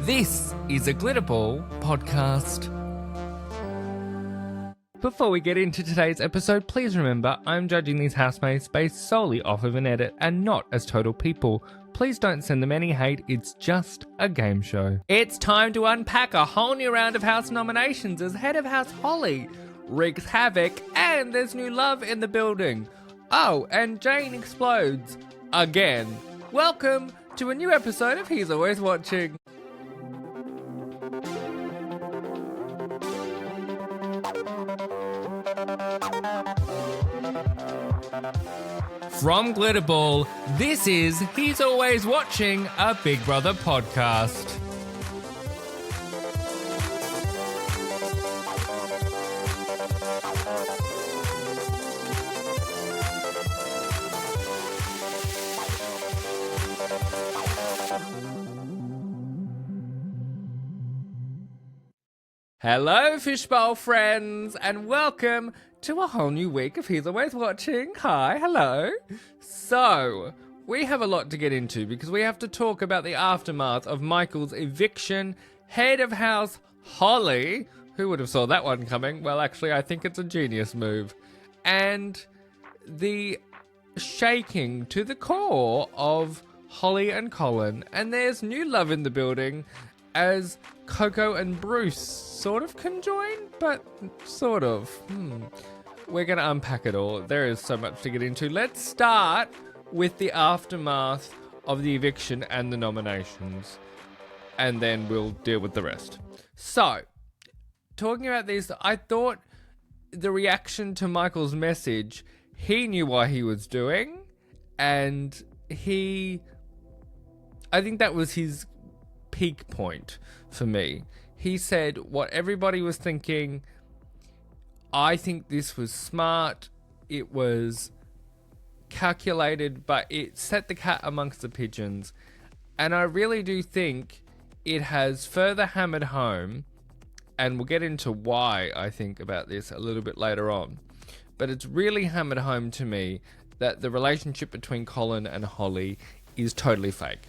This is a Glitterball podcast. Before we get into today's episode, please remember I'm judging these housemates based solely off of an edit and not as total people. Please don't send them any hate, it's just a game show. It's time to unpack a whole new round of house nominations as head of house Holly wreaks havoc and there's new love in the building. Oh, and Jane explodes. Again. Welcome to a new episode of He's Always Watching. From Glitterball, this is He's Always Watching, a Big Brother podcast. Hello, Fishbowl friends, and welcome to a whole new week of He's Always Watching. Hi, hello. So, we have a lot to get into because we have to talk about the aftermath of Michael's eviction. Head of house Holly, who would have saw that one coming? Well, actually, I think it's a genius move. And the shaking to the core of Holly and Colin. And there's new love in the building as Coco and Bruce sort of conjoin, but sort of. We're going to unpack it all. There is so much to get into. Let's start with the aftermath of the eviction and the nominations, and then we'll deal with the rest. So, talking about this, I thought the reaction to Michael's message, he knew what he was doing, and I think that was his peak point for me. He said what everybody was thinking. I think this was smart. It was calculated, but it set the cat amongst the pigeons. And I really do think it has further hammered home, and we'll get into why I think about this a little bit later on. But it's really hammered home to me that the relationship between Colin and Holly is totally fake.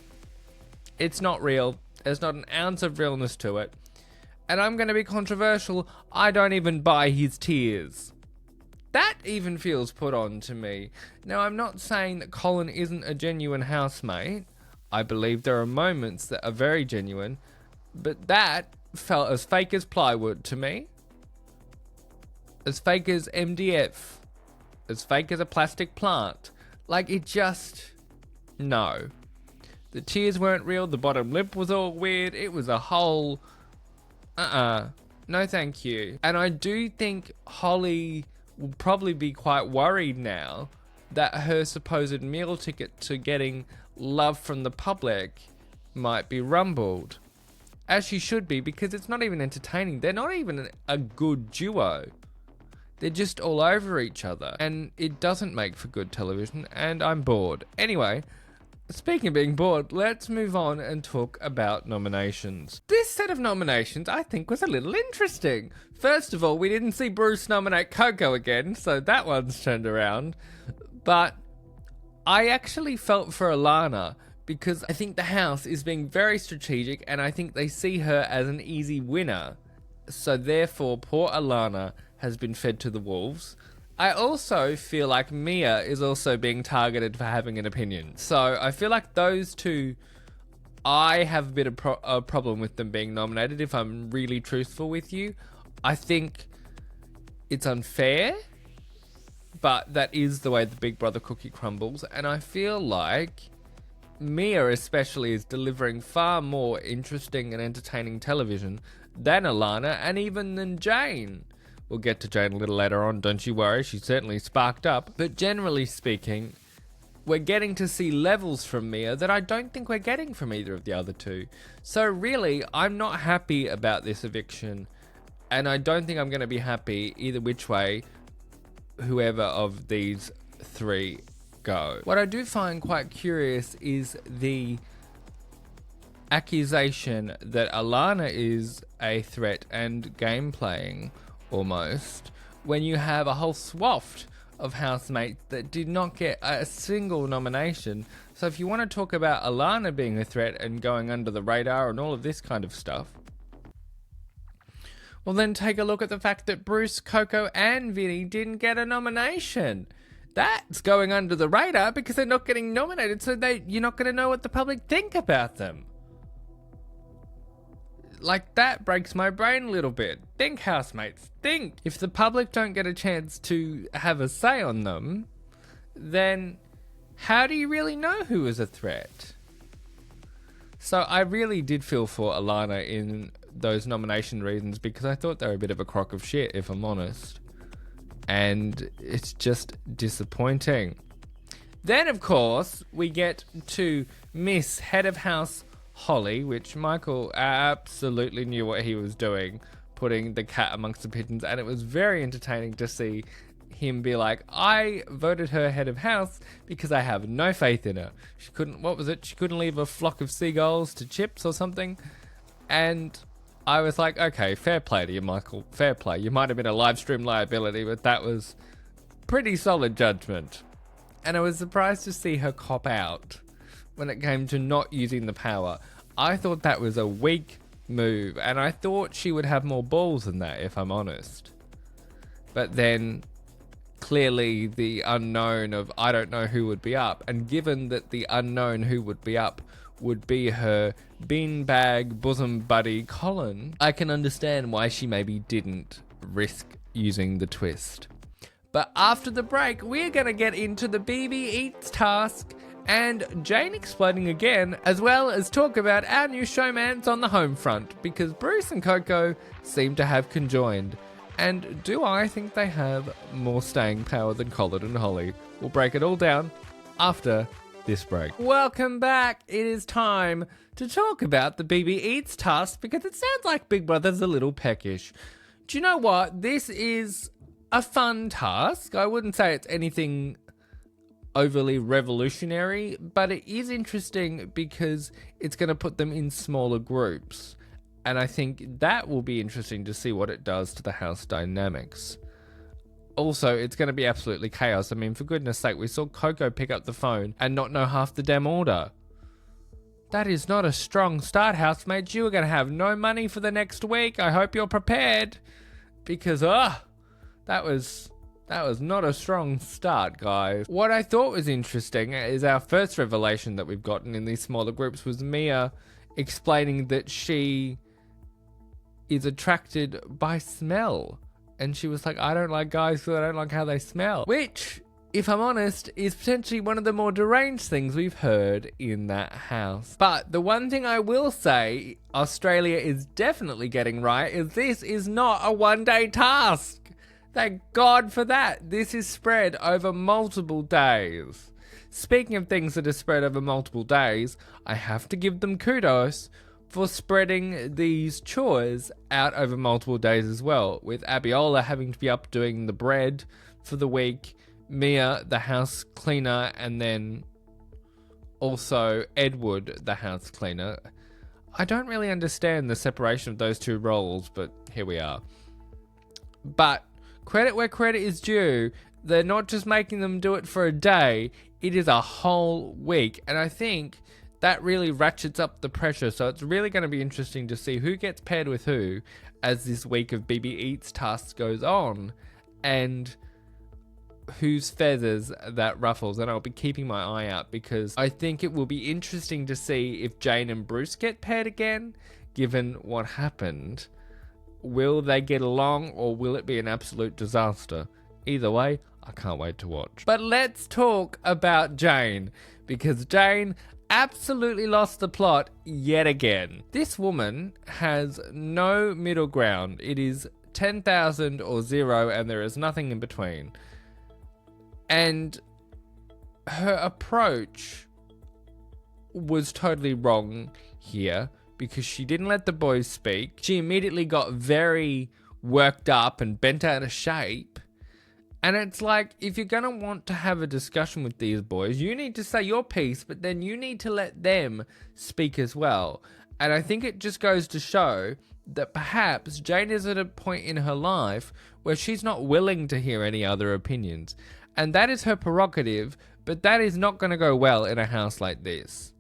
It's not real. There's not an ounce of realness to it. And I'm going to be controversial. I don't even buy his tears. That even feels put on to me. Now, I'm not saying that Colin isn't a genuine housemate. I believe there are moments that are very genuine. But that felt as fake as plywood to me. As fake as MDF. As fake as a plastic plant. Like, it just... No. The tears weren't real. The bottom lip was all weird. It was a whole... No thank you. And I do think Holly will probably be quite worried now that her supposed meal ticket to getting love from the public might be rumbled. As she should be, because it's not even entertaining. They're not even a good duo. They're just all over each other. And it doesn't make for good television, and I'm bored. Anyway... Speaking of being bored, let's move on and talk about nominations. This set of nominations, I think, was a little interesting. First of all, we didn't see Bruce nominate Coco again, so that one's turned around. But I actually felt for Alana, because I think the house is being very strategic, and I think they see her as an easy winner. So therefore, poor Alana has been fed to the wolves. I also feel like Mia is also being targeted for having an opinion. So I feel like those two, I have a bit of a problem with them being nominated, if I'm really truthful with you. I think it's unfair, but that is the way the Big Brother cookie crumbles. And I feel like Mia especially is delivering far more interesting and entertaining television than Alana and even than Jane. We'll get to Jane a little later on, don't you worry, she's certainly sparked up. But generally speaking, we're getting to see levels from Mia that I don't think we're getting from either of the other two. So really, I'm not happy about this eviction, and I don't think I'm going to be happy either which way whoever of these three go. What I do find quite curious is the accusation that Alana is a threat and game playing almost, when you have a whole swath of housemates that did not get a single nomination So if you want to talk about Alana being a threat and going under the radar and all of this kind of stuff, well then take a look at the fact that Bruce, Coco and Vinny didn't get a nomination. That's going under the radar because they're not getting nominated, so you're not going to know what the public think about them. Like, that breaks my brain a little bit. Think, housemates, think. If the public don't get a chance to have a say on them, then how do you really know who is a threat? So I really did feel for Alana in those nomination reasons because I thought they were a bit of a crock of shit, if I'm honest. And it's just disappointing. Then, of course, we get to Miss Head of House Holly, which Michael absolutely knew what he was doing, putting the cat amongst the pigeons, and it was very entertaining to see him be like, I voted her head of house because I have no faith in her. She couldn't leave a flock of seagulls to chips or something. And I was like, okay, fair play to you, Michael. Fair play. You might have been a live stream liability, but that was pretty solid judgment. And I was surprised to see her cop out when it came to not using the power. I thought that was a weak move, and I thought she would have more balls than that, if I'm honest. But then, clearly, the unknown of I don't know who would be up, and given that the unknown who would be up would be her beanbag bosom buddy Colin, I can understand why she maybe didn't risk using the twist. But after the break, we're going to get into the BB Eats task and Jane exploding again, as well as talk about our new showmans on the home front, because Bruce and Coco seem to have conjoined. And do I think they have more staying power than Colin and Holly? We'll break it all down after this break. Welcome back. It is time to talk about the BB Eats task because it sounds like Big Brother's a little peckish. Do you know what? This is a fun task. I wouldn't say it's anything overly revolutionary, but it is interesting because it's going to put them in smaller groups. And I think that will be interesting to see what it does to the house dynamics. Also, it's going to be absolutely chaos. I mean, for goodness sake, we saw Coco pick up the phone and not know half the damn order. That is not a strong start, housemates. You are going to have no money for the next week. I hope you're prepared. Because, that was not a strong start, guys. What I thought was interesting is our first revelation that we've gotten in these smaller groups was Mia explaining that she is attracted by smell. And she was like, I don't like guys because I don't like how they smell. Which, if I'm honest, is potentially one of the more deranged things we've heard in that house. But the one thing I will say Australia is definitely getting right is this is not a one-day task. Thank God for that. This is spread over multiple days. Speaking of things that are spread over multiple days, I have to give them kudos for spreading these chores out over multiple days as well, with Abiola having to be up doing the bread for the week, Mia, the house cleaner, and then also Edward, the house cleaner. I don't really understand the separation of those two roles, but here we are. But credit where credit is due, they're not just making them do it for a day, it is a whole week, and I think that really ratchets up the pressure, so it's really going to be interesting to see who gets paired with who as this week of BB Eats tasks goes on, and whose feathers that ruffles. And I'll be keeping my eye out because I think it will be interesting to see if Jane and Bruce get paired again, given what happened. Will they get along, or will it be an absolute disaster? Either way, I can't wait to watch. But let's talk about Jane, because Jane absolutely lost the plot yet again. This woman has no middle ground. It is 10,000 or 0, and there is nothing in between. And her approach was totally wrong here because she didn't let the boys speak. She immediately got very worked up and bent out of shape. And it's like, if you're going to want to have a discussion with these boys, you need to say your piece, but then you need to let them speak as well. And I think it just goes to show that perhaps Jane is at a point in her life where she's not willing to hear any other opinions. And that is her prerogative, But that is not going to go well in a house like this.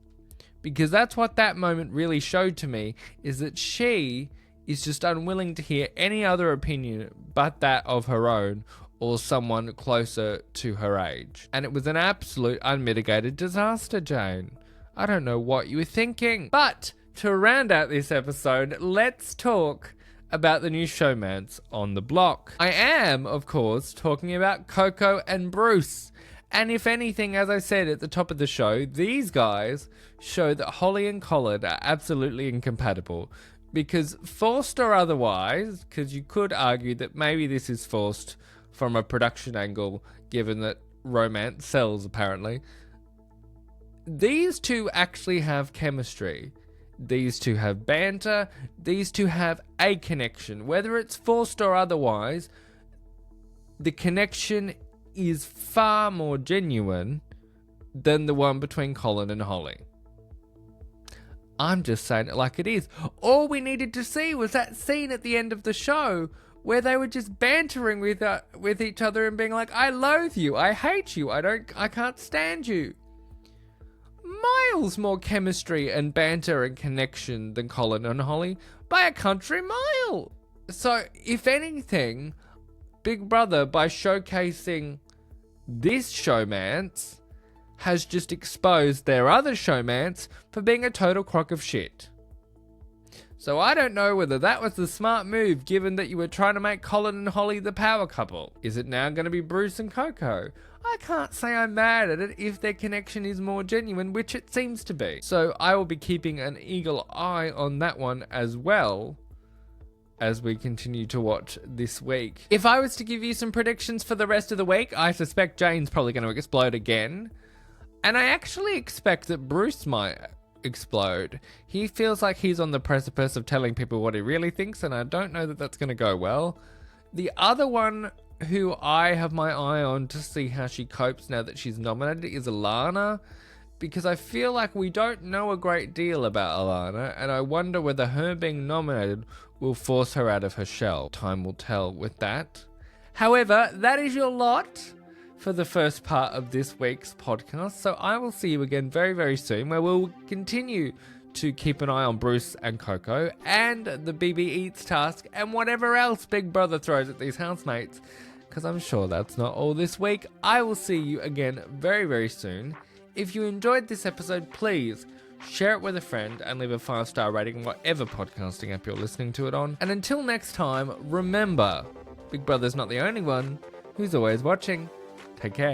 Because that's what that moment really showed to me, is that she is just unwilling to hear any other opinion but that of her own or someone closer to her age. And it was an absolute unmitigated disaster, Jane. I don't know what you were thinking. But to round out this episode, let's talk about the new showmance on the block. I am, of course, talking about Coco and Bruce. And if anything, as I said at the top of the show, these guys show that Holly and Colin are absolutely incompatible. Because forced or otherwise, because you could argue that maybe this is forced from a production angle, given that romance sells apparently, these two actually have chemistry. These two have banter. These two have a connection. Whether it's forced or otherwise, the connection is far more genuine than the one between Colin and Holly. I'm just saying it like it is. All we needed to see was that scene at the end of the show where they were just bantering with each other and being like, I loathe you, I hate you, I can't stand you. Miles more chemistry and banter and connection than Colin and Holly by a country mile. So, if anything, Big Brother, by showcasing this showmance, has just exposed their other showmance for being a total crock of shit. So I don't know whether that was the smart move, given that you were trying to make Colin and Holly the power couple. Is it now going to be Bruce and Coco? I can't say I'm mad at it if their connection is more genuine, which it seems to be. So I will be keeping an eagle eye on that one as well as we continue to watch this week. If I was to give you some predictions for the rest of the week, I suspect Jane's probably going to explode again. And I actually expect that Bruce might explode. He feels like he's on the precipice of telling people what he really thinks, and I don't know that that's going to go well. The other one who I have my eye on to see how she copes now that she's nominated is Alana, because I feel like we don't know a great deal about Alana, and I wonder whether her being nominated will force her out of her shell. Time will tell with that. However, that is your lot for the first part of this week's podcast. So I will see you again very, very soon, where we'll continue to keep an eye on Bruce and Coco and the BB Eats task and whatever else Big Brother throws at these housemates, because I'm sure that's not all this week. I will see you again very, very soon. If you enjoyed this episode, please share it with a friend and leave a 5-star rating on whatever podcasting app you're listening to it on. And until next time, remember, Big Brother's not the only one who's always watching. Take care.